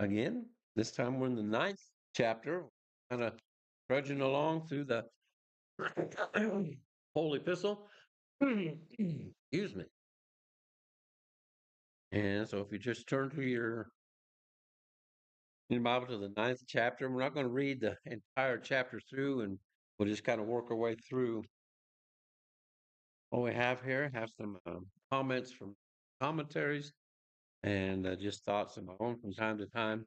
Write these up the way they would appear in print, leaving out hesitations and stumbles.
again. This time we're in the ninth chapter, kind of trudging along through the whole epistle. Excuse me. And so if you just turn to your Bible to the ninth chapter, we're not going to read the entire chapter through, and we'll just kind of work our way through what we have here. Have some comments from commentaries and just thoughts of my own from time to time.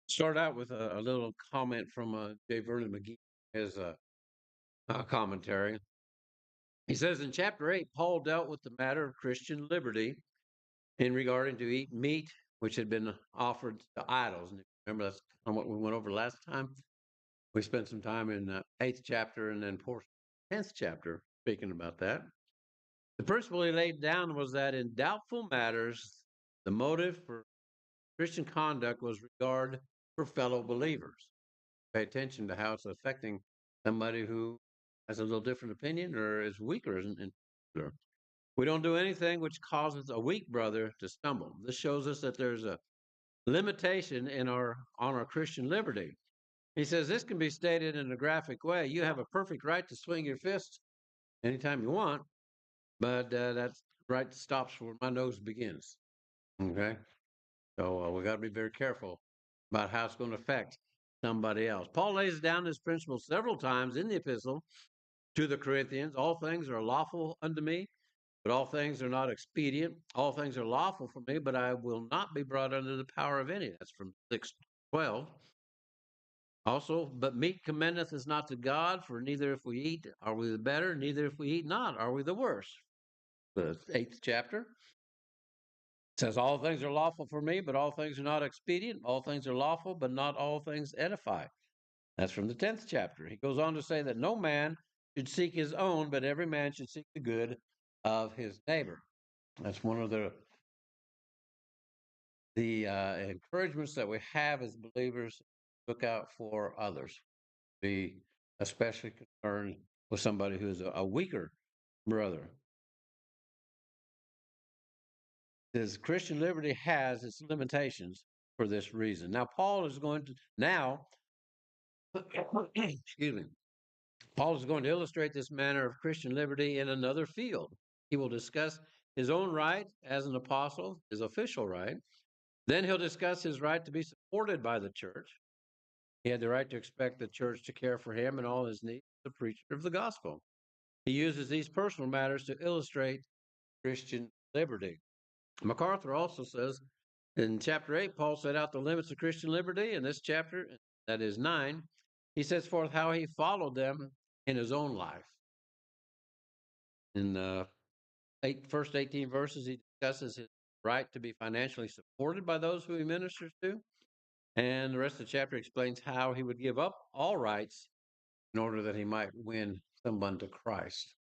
Start out with a little comment from J. Vernon McGee, his commentary. He says in chapter 8, Paul dealt with the matter of Christian liberty in regarding to eat meat which had been offered to idols. And remember, that's what we went over last time. We spent some time in the 8th chapter and then portion 10th chapter speaking about that. The principle he laid down was that in doubtful matters, the motive for Christian conduct was regard for fellow believers. Pay attention to how it's affecting somebody who has a little different opinion or is weaker in particular. We don't do anything which causes a weak brother to stumble. This shows us that there's a limitation in our Christian liberty. He says this can be stated in a graphic way. You have a perfect right to swing your fist anytime you want, but that right stops where my nose begins. Okay, so we got to be very careful about how it's going to affect somebody else. Paul lays down this principle several times in the epistle to the Corinthians. All things are lawful unto me, but all things are not expedient. All things are lawful for me, but I will not be brought under the power of any. That's from 6:12. Also, but meat commendeth us not to God, for neither if we eat are we the better, neither if we eat not are we the worse. The 8th chapter says, all things are lawful for me, but all things are not expedient. All things are lawful, but not all things edify. That's from the 10th chapter. He goes on to say that no man should seek his own, but every man should seek the good of his neighbor. That's one of the encouragements that we have as believers. Look out for others. Be especially concerned with somebody who's a weaker brother. His Christian liberty has its limitations for this reason. Now, Paul is going to excuse me. Paul is going to illustrate this manner of Christian liberty in another field. He will discuss his own right as an apostle, his official right. Then he'll discuss his right to be supported by the church. He had the right to expect the church to care for him and all his needs, the preacher of the gospel. He uses these personal matters to illustrate Christian liberty. MacArthur also says in chapter 8, Paul set out the limits of Christian liberty. In this chapter, that is 9, he sets forth how he followed them in his own life. In the first 18 verses, he discusses his right to be financially supported by those who he ministers to. And the rest of the chapter explains how he would give up all rights in order that he might win someone to Christ.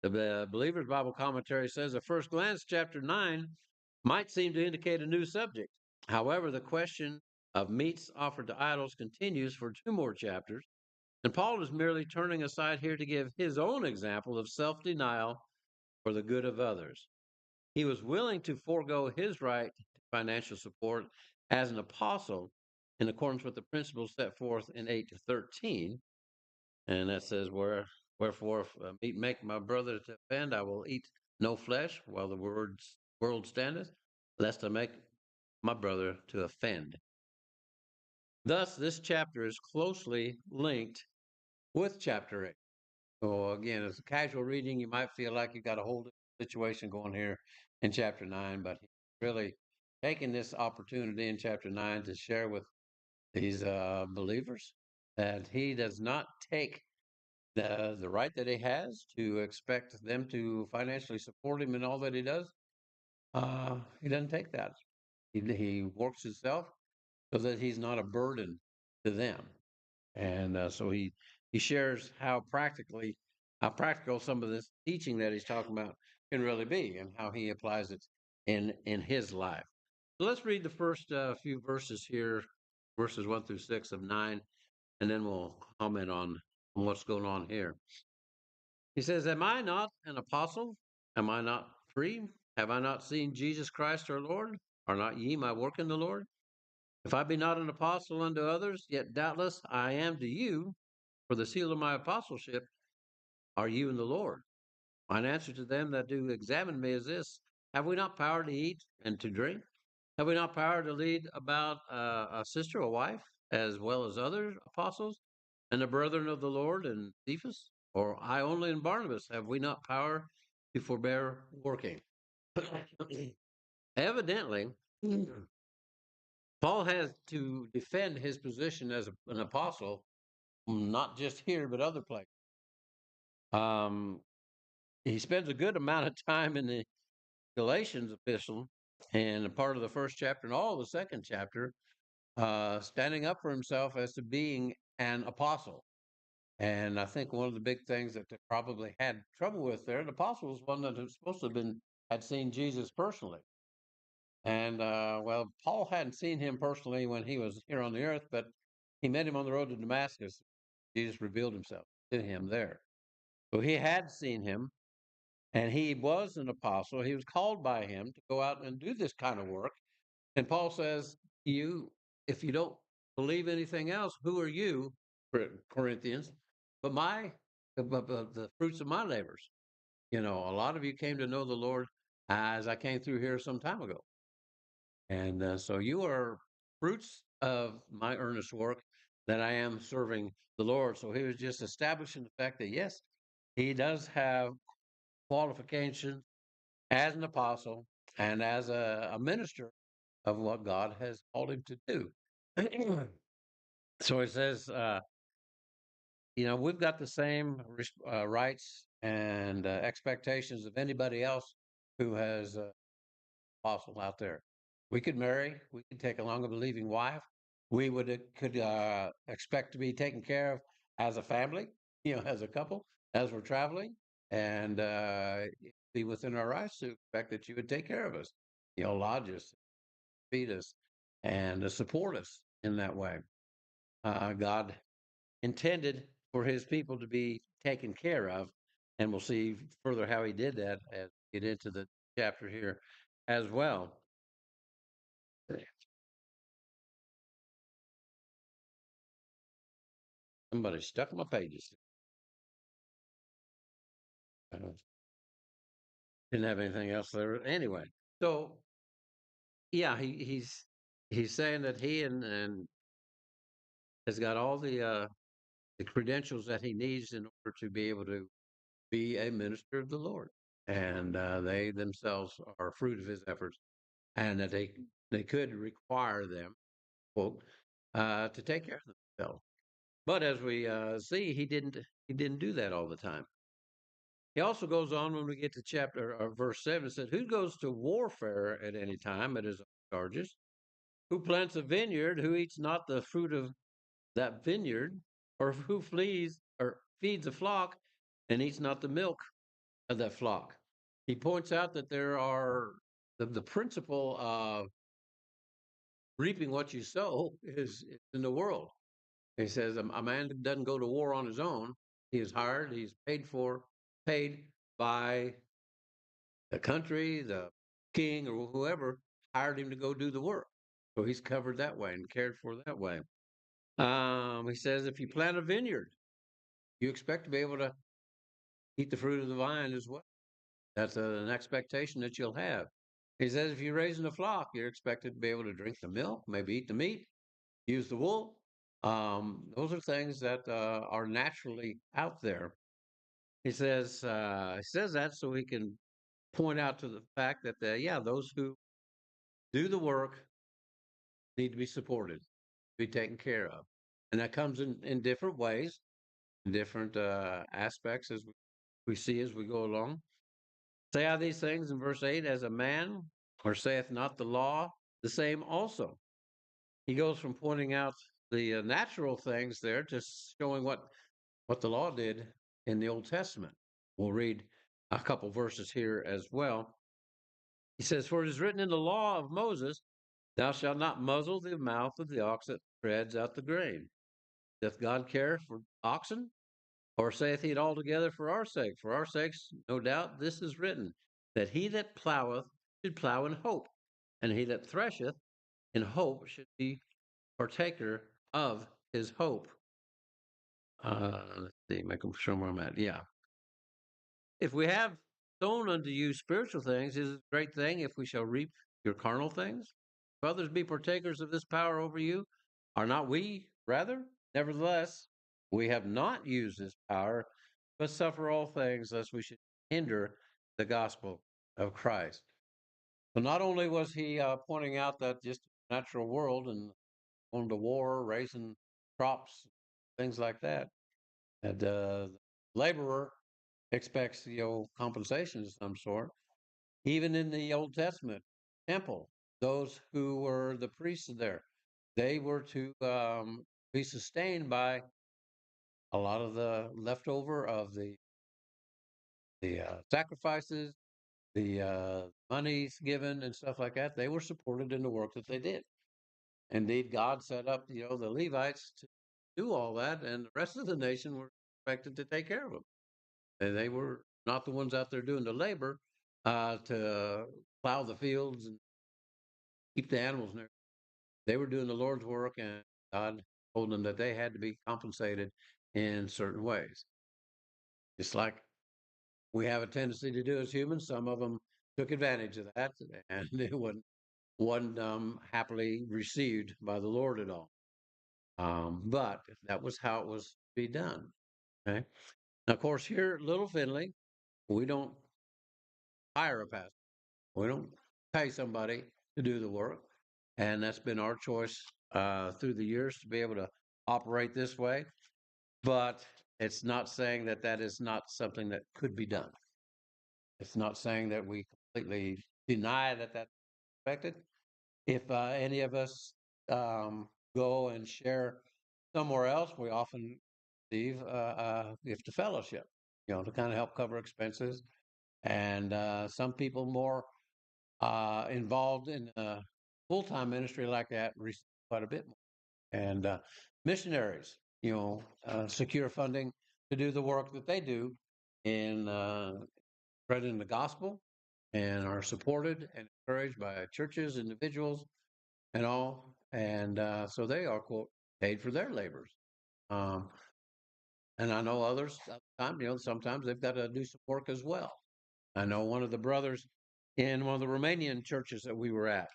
The Believer's Bible Commentary says, at first glance, chapter 9 might seem to indicate a new subject. However, the question of meats offered to idols continues for 2 more chapters, and Paul is merely turning aside here to give his own example of self-denial for the good of others. He was willing to forego his right to financial support as an apostle in accordance with the principles set forth in 8:13, and that says, wherefore, if meat make my brother to offend, I will eat no flesh while the world standeth, lest I make my brother to offend. Thus, this chapter is closely linked with chapter 8. So again, as a casual reading, you might feel like you got a whole situation going here in chapter 9, but he's really taking this opportunity in chapter 9 to share with these believers that he does not take the right that he has to expect them to financially support him in all that he does. He doesn't take that. He works himself so that he's not a burden to them, and so he shares how practical some of this teaching that he's talking about can really be, and how he applies it in his life. So let's read the first few verses here, verses 1 through 6 of 9, and then we'll comment on what's going on here. He says, am I not an apostle? Am I not free? Have I not seen Jesus Christ our Lord? Are not ye my work in the Lord? If I be not an apostle unto others, yet doubtless I am to you, for the seal of my apostleship are you in the Lord. Mine answer to them that do examine me is this: Have we not power to eat and to drink? Have we not power to lead about a sister, a wife, as well as other apostles, and the brethren of the Lord and Cephas? Or I only and Barnabas, have we not power to forbear working? Evidently, Paul has to defend his position as an apostle, not just here, but other places. Um, he spends a good amount of time in the Galatians epistle and a part of the first chapter and all of the second chapter, standing up for himself as to being an apostle. And I think one of the big things that they probably had trouble with there, the apostle was one that was supposed to have been had seen Jesus personally. And well, Paul hadn't seen him personally when he was here on the earth, but he met him on the road to Damascus. Jesus revealed himself to him there. So he had seen him, and he was an apostle. He was called by him to go out and do this kind of work. And Paul says, "You, if you don't believe anything else, who are you, Corinthians? But the fruits of my labors. You know, a lot of you came to know the Lord as I came through here some time ago, and so you are fruits of my earnest work that I am serving the Lord." So he was just establishing the fact that yes, he does have qualifications as an apostle and as a minister of what God has called him to do. So he says, you know, we've got the same rights and expectations of anybody else who has apostle out there. We could marry, we could take along a believing wife. We could expect to be taken care of as a family, you know, as a couple, as we're traveling, and be within our rights to expect that you would take care of us, you know, lodge us, feed us, and support us in that way. God intended for His people to be taken care of, and we'll see further how He did that as we get into the chapter here as well. Somebody stuck my pages. Didn't have anything else there anyway. So yeah, he's saying that he and has got all the credentials that he needs in order to be able to be a minister of the Lord, and they themselves are fruit of his efforts, and that they could require them, quote, to take care of themselves. But as we see, he didn't do that all the time. He also goes on when we get to chapter or verse 7. It says, "Who goes to warfare at any time at his own charges? Who plants a vineyard? Who eats not the fruit of that vineyard? Or who flees or feeds a flock and eats not the milk of that flock?" He points out that there are the principle of reaping what you sow is in the world. He says a man doesn't go to war on his own. He is hired. He's paid by the country, the king, or whoever hired him to go do the work. So he's covered that way and cared for that way. He says if you plant a vineyard, you expect to be able to eat the fruit of the vine as well. That's an expectation that you'll have. He says if you're raising a flock, you're expected to be able to drink the milk, maybe eat the meat, use the wool. Those are things that are naturally out there. He says that so he can point out to the fact that yeah, those who do the work need to be supported, be taken care of. And that comes in different ways, in different aspects as we see as we go along. Say I these things in verse 8 as a man, or saith not the law the same also? He goes from pointing out the natural things there to showing what the law did in the Old Testament. We'll read a couple verses here as well. He says, "For it is written in the law of Moses, thou shalt not muzzle the mouth of the ox that treads out the grain." Doth God care for oxen? Or saith he it altogether for our sake? For our sakes, no doubt, this is written, that he that ploweth should plow in hope, and he that thresheth in hope should be partaker of his hope. Let's see, make sure where I'm at. Yeah. If we have sown unto you spiritual things, is it a great thing if we shall reap your carnal things? If others be partakers of this power over you, are not we rather? Nevertheless, we have not used this power, but suffer all things lest we should hinder the gospel of Christ. So not only was he pointing out that just natural world and going to war, raising crops, things like that, and the laborer expects compensation of some sort. Even in the Old Testament temple, those who were the priests there, they were to be sustained by a lot of the leftover of the sacrifices, the monies given, and stuff like that. They were supported in the work that they did. Indeed, God set up the Levites to do all that, and the rest of the nation were expected to take care of them. And they were not the ones out there doing the labor to plow the fields and keep the animals in there. They were doing the Lord's work, and God told them that they had to be compensated in certain ways. Just like we have a tendency to do as humans, some of them took advantage of that, and it wasn't happily received by the Lord at all. But that was how it was to be done. Okay. Now, of course, here at Little Finley, we don't hire a pastor. We don't pay somebody to do the work. And that's been our choice through the years to be able to operate this way. But it's not saying that that is not something that could be done. It's not saying that we completely deny that that's expected. If any of us go and share somewhere else, we often receive a gift of fellowship, to kind of help cover expenses. And some people more involved in a full-time ministry like that receive quite a bit more. And missionaries, secure funding to do the work that they do in spreading the gospel, and are supported and encouraged by churches, individuals, and all. And so they are, quote, paid for their labors. Um, and I know others, sometimes they've got to do some work as well. I know one of the brothers in one of the Romanian churches that we were at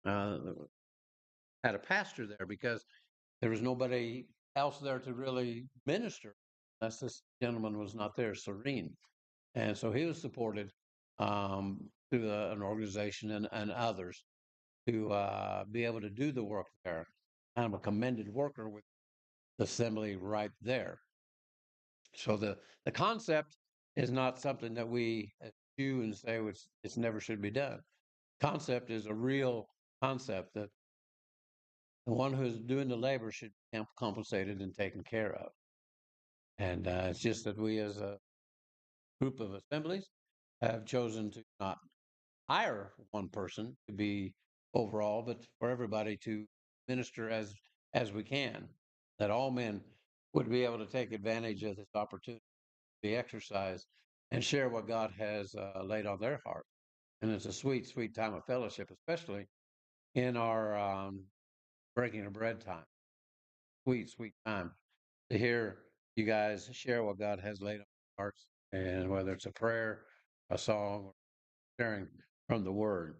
uh, had a pastor there because there was nobody else there to really minister unless this gentleman was not there, Serene. And so he was supported through an organization and others to be able to do the work there. Kind of a commended worker with the assembly right there. So the concept is not something that we eschew and say it's never should be done. Concept is a real concept that the one who's doing the labor should be compensated and taken care of. And it's just that we, as a group of assemblies, have chosen to not hire one person to be overall, but for everybody to minister as we can. That all men would be able to take advantage of this opportunity, be exercised, and share what God has laid on their heart. And it's a sweet, sweet time of fellowship, especially in our breaking of bread time. Sweet, sweet time to hear you guys share what God has laid on your hearts, and whether it's a prayer, a song, or sharing from the Word.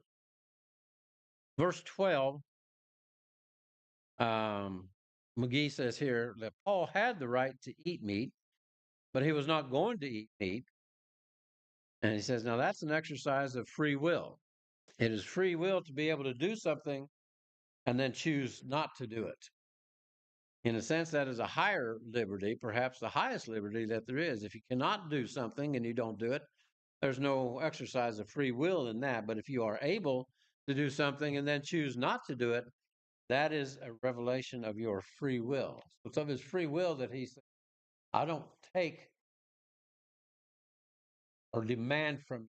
Verse 12, McGee says here that Paul had the right to eat meat, but he was not going to eat meat. And he says, now that's an exercise of free will. It is free will to be able to do something and then choose not to do it. In a sense, that is a higher liberty, perhaps the highest liberty that there is. If you cannot do something and you don't do it, there's no exercise of free will in that. But if you are able to do something and then choose not to do it, that is a revelation of your free will. So it's of his free will that he said, I don't take or demand from you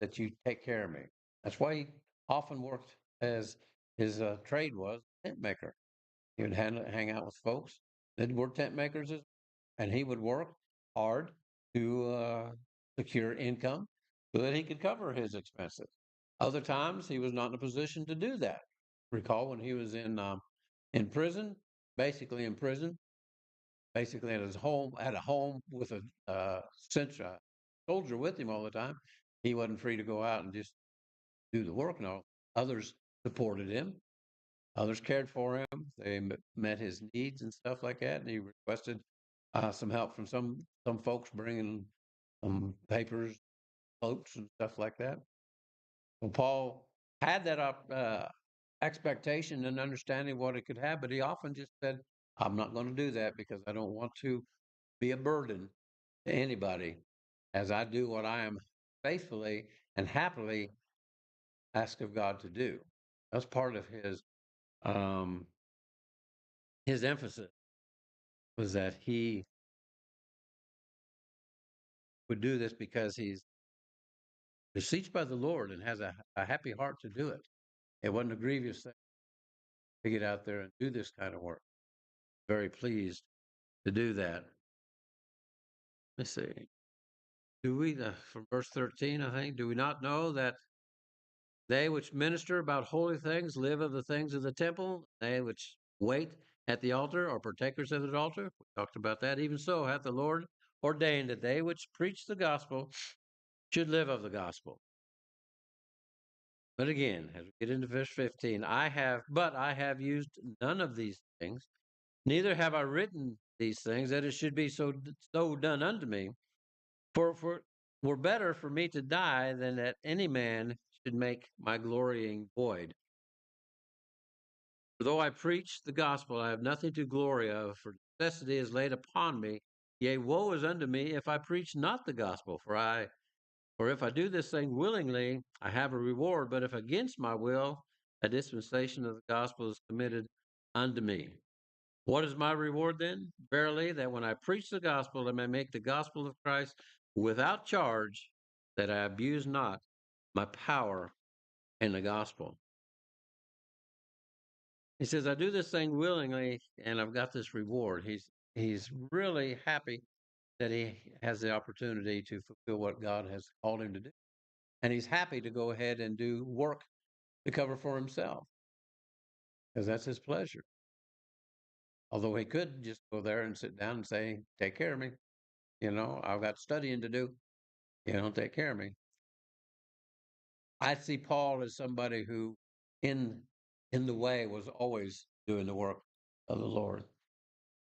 that you take care of me. That's why he often worked as his trade was, tent maker. He would hang out with folks that were tent makers, and he would work. hard to secure income so that he could cover his expenses. Other times, he was not in a position to do that. Recall when he was in prison, basically in prison, basically at his home, at a home with a soldier with him all the time. He wasn't free to go out and just do the work. No, others supported him. Others cared for him. They met his needs and stuff like that. And he requested some help from some folks bringing papers, floats, and stuff like that. Well, Paul had that expectation and understanding what it could have, but he often just said, "I'm not going to do that because I don't want to be a burden to anybody, as I do what I am faithfully and happily asked of God to do." That's part of um, his emphasis was that he would do this because he's beseeched by the Lord and has a happy heart to do it. It wasn't a grievous thing to get out there and do this kind of work. Very pleased to do that. Let's see. Do we, from verse 13, I think, do we not know that they which minister about holy things live of the things of the temple? They which wait at the altar are partakers of the altar. We talked about that. Even so hath the Lord ordained that they which preach the gospel should live of the gospel. But again, as we get into verse 15, I have used none of these things, neither have I written these things that it should be so done unto me. For were better for me to die than that any man should make my glorying void. For though I preach the gospel, I have nothing to glory of, for necessity is laid upon me. Yea, woe is unto me if I preach not the gospel. For if I do this thing willingly, I have a reward. But if against my will, a dispensation of the gospel is committed unto me. What is my reward then? Verily, that when I preach the gospel, I may make the gospel of Christ without charge, that I abuse not my power in the gospel. He says, I do this thing willingly, and I've got this reward. He's really happy that he has the opportunity to fulfill what God has called him to do. And he's happy to go ahead and do work to cover for himself, because that's his pleasure. Although he could just go there and sit down and say, take care of me. I've got studying to do. Take care of me. I see Paul as somebody who in in the way was always doing the work of the Lord.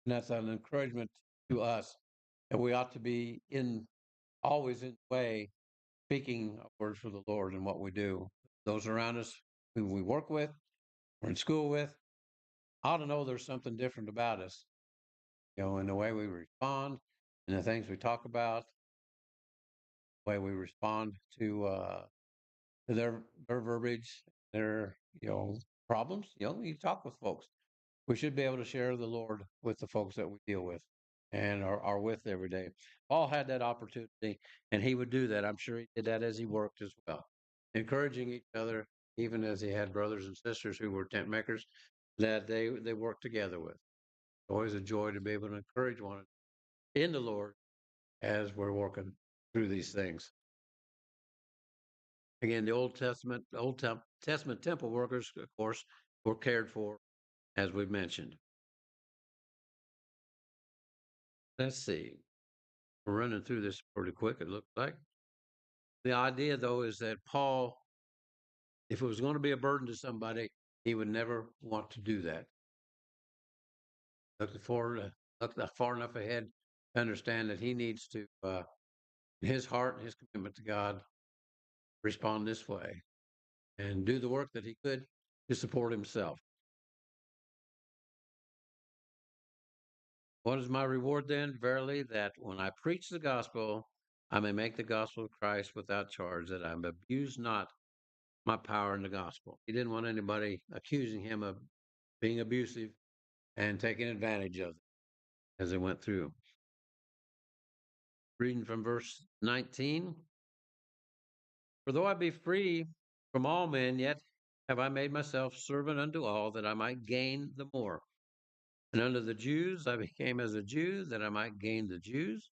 And that's an encouragement to us that we ought to be always in the way, speaking words for the Lord in what we do. Those around us who we work with, we're in school with, ought to know there's something different about us, in the way we respond, in the things we talk about, the way we respond to their verbiage, their problems. You talk with folks. We should be able to share the Lord with the folks that we deal with and are with every day. Paul had that opportunity, and he would do that. I'm sure he did that as he worked as well, encouraging each other, even as he had brothers and sisters who were tent makers that they worked together with. Always a joy to be able to encourage one another in the Lord as we're working through these things. Again, the Old Testament temple workers, of course, were cared for, as we've mentioned. Let's see. We're running through this pretty quick, it looks like. The idea, though, is that Paul, if it was going to be a burden to somebody, he would never want to do that. Look far enough ahead to understand that he needs to, in his heart, his commitment to God, respond this way and do the work that he could to support himself. What is my reward then? Verily, that when I preach the gospel, I may make the gospel of Christ without charge, that I abuse not my power in the gospel. He didn't want anybody accusing him of being abusive and taking advantage of it as they went through. Reading from verse 19. For though I be free from all men, yet have I made myself servant unto all, that I might gain the more. And unto the Jews I became as a Jew, that I might gain the Jews.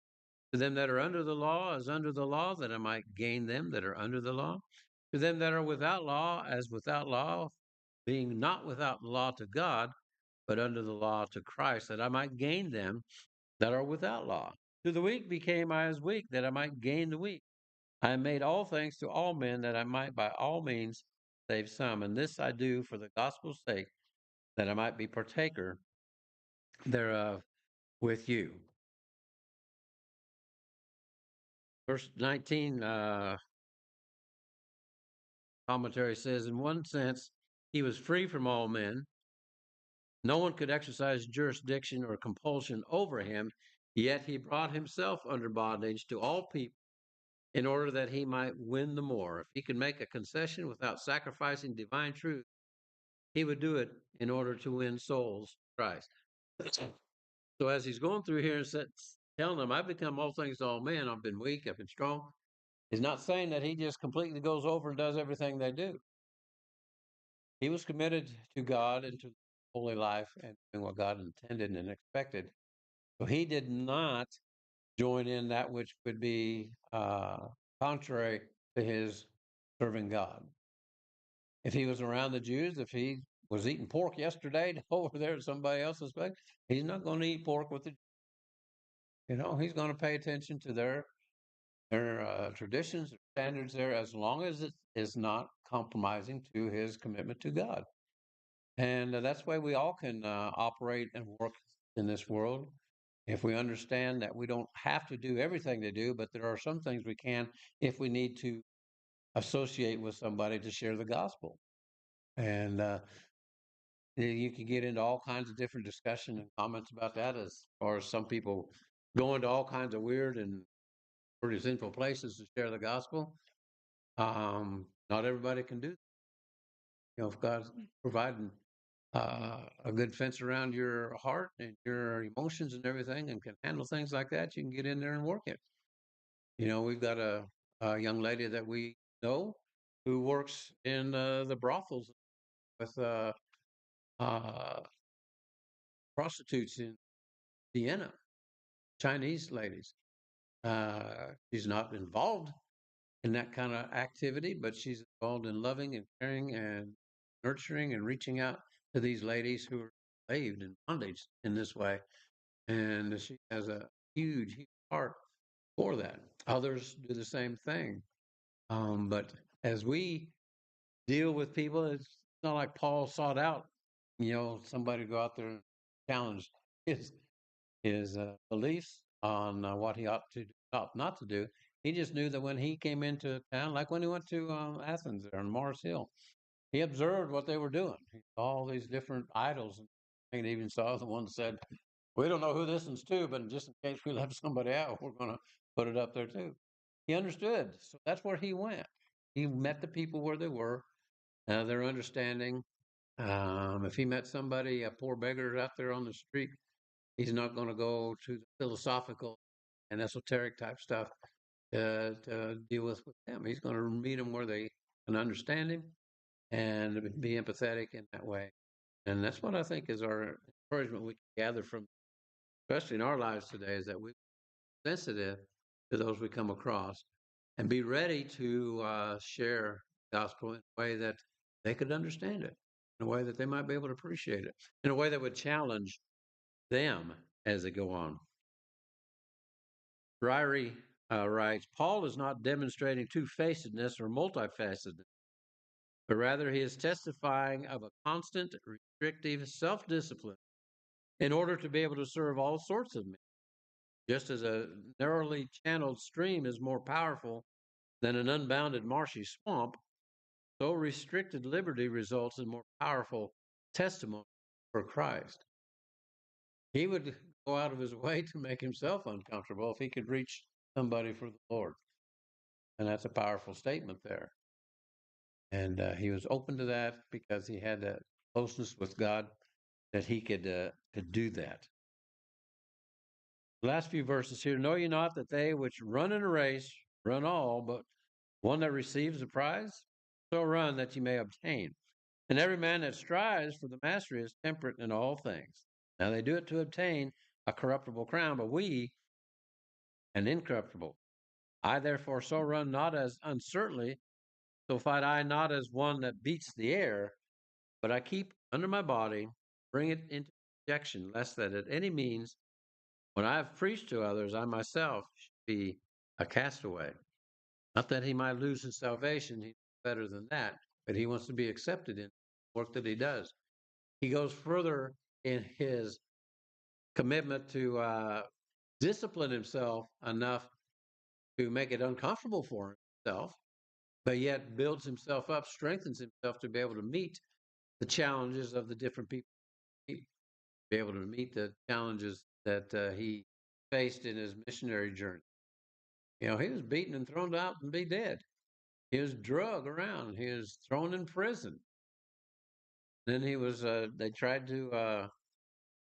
To them that are under the law, as under the law, that I might gain them that are under the law. To them that are without law, as without law, being not without law to God, but under the law to Christ, that I might gain them that are without law. To the weak became I as weak, that I might gain the weak. I made all things to all men, that I might by all means save some. And this I do for the gospel's sake, that I might be partaker thereof with you. Verse 19, commentary says, in one sense, he was free from all men. No one could exercise jurisdiction or compulsion over him, yet he brought himself under bondage to all people in order that he might win the more. If he could make a concession without sacrificing divine truth, he would do it in order to win souls to Christ. So as he's going through here and telling them, I've become all things to all men, I've been weak, I've been strong. He's not saying that he just completely goes over and does everything they do. He was committed to God and to holy life and doing what God intended and expected. So he did not join in that which would be contrary to his serving God. If he was around the Jews, if he was eating pork yesterday over there at somebody else's place, he's not going to eat pork with the. He's going to pay attention to their traditions, standards there, as long as it is not compromising to his commitment to God. And that's why we all can operate and work in this world. If we understand that we don't have to do everything they do, but there are some things we can if we need to associate with somebody to share the gospel. And you can get into all kinds of different discussion and comments about that, as far as some people go into all kinds of weird and pretty sinful places to share the gospel. Not everybody can do that. If God's providing a good fence around your heart and your emotions and everything and can handle things like that, you can get in there and work it. We've got a young lady that we know who works in the brothels with uh, prostitutes in Vienna, Chinese ladies. She's not involved in that kind of activity, but she's involved in loving and caring and nurturing and reaching out to these ladies who are enslaved in bondage in this way. And she has a huge, huge heart for that. Others do the same thing. But as we deal with people, it's not like Paul sought out, somebody to go out there and challenge his beliefs on what he ought to do, ought not to do. He just knew that when he came into town, like when he went to Athens there on Mars Hill, he observed what they were doing. He saw all these different idols, and he even saw the one that said, "We don't know who this one's to, but just in case we left somebody out, we're going to put it up there too." He understood, so that's where he went. He met the people where they were, their understanding. If he met somebody, a poor beggar out there on the street, he's not going to go to the philosophical and esoteric type stuff to deal with them. He's going to meet them where they can understand him and be empathetic in that way. And that's what I think is our encouragement we can gather from, especially in our lives today, is that we're sensitive to those we come across and be ready to share the gospel in a way that they could understand it, in a way that they might be able to appreciate it, in a way that would challenge them as they go on. Ryrie writes, Paul is not demonstrating two-facedness or multifacetedness, but rather he is testifying of a constant, restrictive self-discipline in order to be able to serve all sorts of men. Just as a narrowly channeled stream is more powerful than an unbounded marshy swamp, so restricted liberty results in more powerful testimony for Christ. He would go out of his way to make himself uncomfortable if he could reach somebody for the Lord. And that's a powerful statement there. And he was open to that because he had that closeness with God that he could do that. The last few verses here, know ye not that they which run in a race run all, but one that receives a prize? So run that ye may obtain. And every man that strives for the mastery is temperate in all things. Now they do it to obtain a corruptible crown, but we and incorruptible. I therefore so run not as uncertainly, so fight I not as one that beats the air, but I keep under my body, bring it into subjection, lest that at any means, when I have preached to others, I myself should be a castaway. Not that he might lose his salvation, he's better than that, but he wants to be accepted in the work that he does. He goes further in his commitment to discipline himself enough to make it uncomfortable for himself, but yet builds himself up, strengthens himself to be able to meet the challenges of the different people, be able to meet the challenges that he faced in his missionary journey. You know, he was beaten and thrown out and be dead. He was drugged around. He was thrown in prison. Then he was. They tried to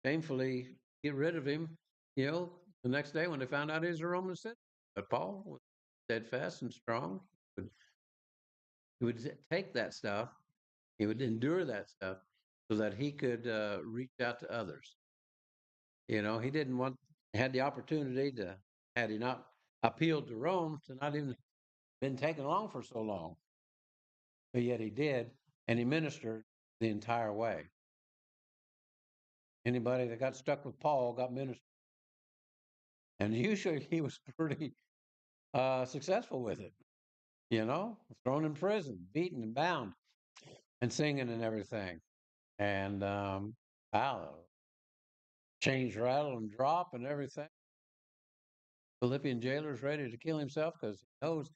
shamefully get rid of him. You know, the next day when they found out he was a Roman citizen, but Paul was steadfast and strong. He would take that stuff. He would endure that stuff so that he could reach out to others. You know, he didn't want had the opportunity to had he not appealed to Rome to not even been taken along for so long, but yet he did, and he ministered the entire way. Anybody that got stuck with Paul got ministered, and usually he was pretty successful with it. You know, thrown in prison, beaten and bound, and singing and everything, and wow, chains rattle and drop and everything. Philippian jailer's ready to kill himself because he knows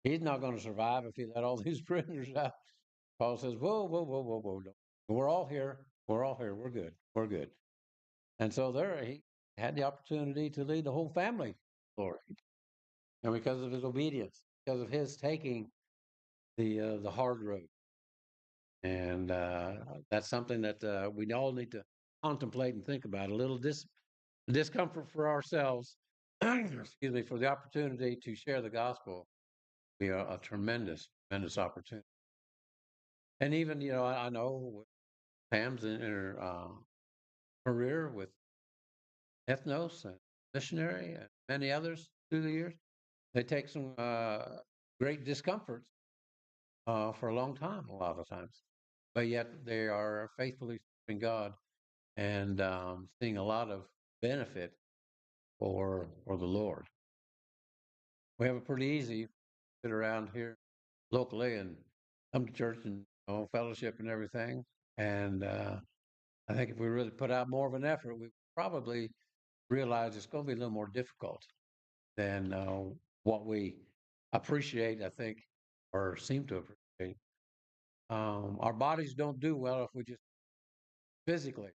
he's not going to survive if he let all these prisoners out. Paul says, "Whoa, whoa, whoa, whoa, whoa! No. We're all here. We're all here. We're good. We're good." And so there, he had the opportunity to lead the whole family, Lord, and because of his obedience, because of his taking the hard road, and that's something that we all need to contemplate and think about. A little discomfort for ourselves, excuse me, for the opportunity to share the gospel be a tremendous, tremendous opportunity. And even, you know, I know Pam's in her career with ethnos and missionary and many others through the years. They take some great discomforts for a long time, a lot of times, but yet they are faithfully serving God and seeing a lot of benefit for the Lord. We have it pretty easy sit around here locally and come to church and fellowship and everything. And I think if we really put out more of an effort, we probably realize it's going to be a little more difficult than what we appreciate, I think, or seem to appreciate. Our bodies don't do well if we just physically.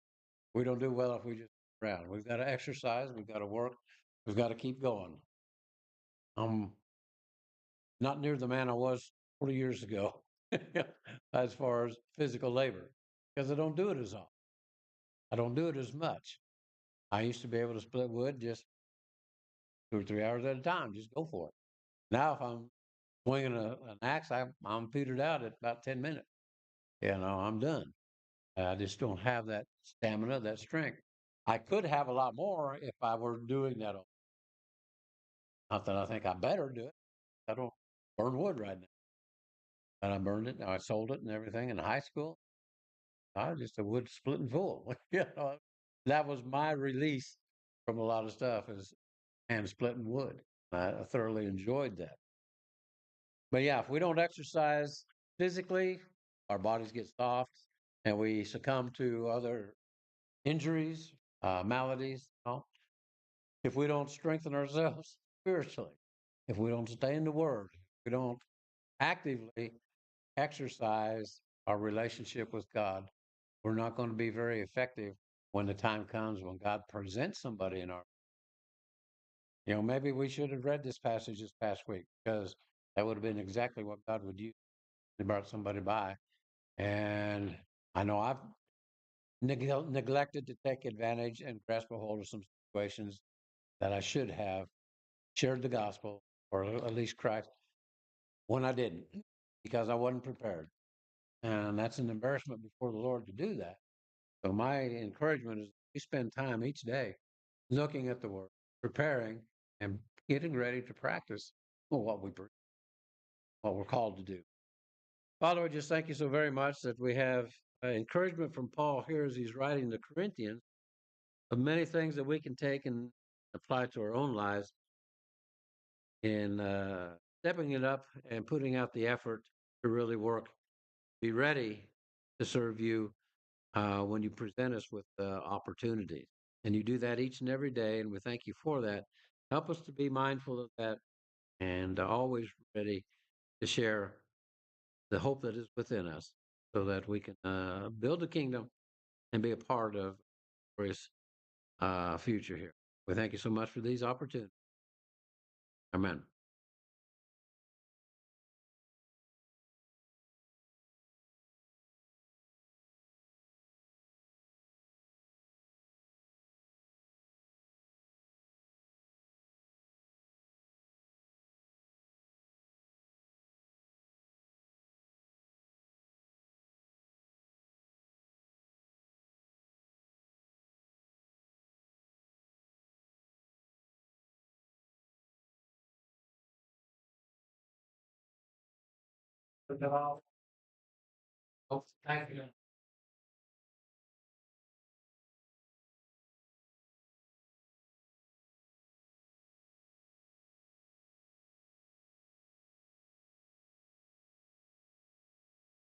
We don't do well if we just sit around. We've got to exercise. We've got to work. We've got to keep going. I'm not near the man I was 40 years ago as far as physical labor because I don't do it as often. I don't do it as much. I used to be able to split wood just 2 or 3 hours at a time. Just go for it. Now, if I'm swinging an axe, I'm petered out at about 10 minutes. You know, I'm done. I just don't have that stamina, that strength. I could have a lot more if I were doing that. Not that I think I better do it. I don't burn wood right now. And I burned it. I sold it and everything in high school. I was just a wood splitting fool. You know, that was my release from a lot of stuff is hand splitting wood. I thoroughly enjoyed that. But yeah, if we don't exercise physically, our bodies get soft and we succumb to other injuries, maladies. You know? If we don't strengthen ourselves spiritually, if we don't stay in the Word, if we don't actively exercise our relationship with God, we're not going to be very effective when the time comes when God presents somebody in our. You know, maybe we should have read this passage this past week because that would have been exactly what God would use. He brought somebody by. And I know I've neglected to take advantage and grasp a hold of some situations that I should have shared the gospel or at least Christ when I didn't because I wasn't prepared. And that's an embarrassment before the Lord to do that. So my encouragement is we spend time each day looking at the Word, preparing and getting ready to practice what we're called to do. Father, I just thank you so very much that we have encouragement from Paul here as he's writing the Corinthians of many things that we can take and apply to our own lives in stepping it up and putting out the effort to really work, be ready to serve you when you present us with opportunities. And you do that each and every day, and we thank you for that. Help us to be mindful of that and always ready to share the hope that is within us so that we can build a kingdom and be a part of glorious future here. We thank you so much for these opportunities. Amen. Oh, thank you.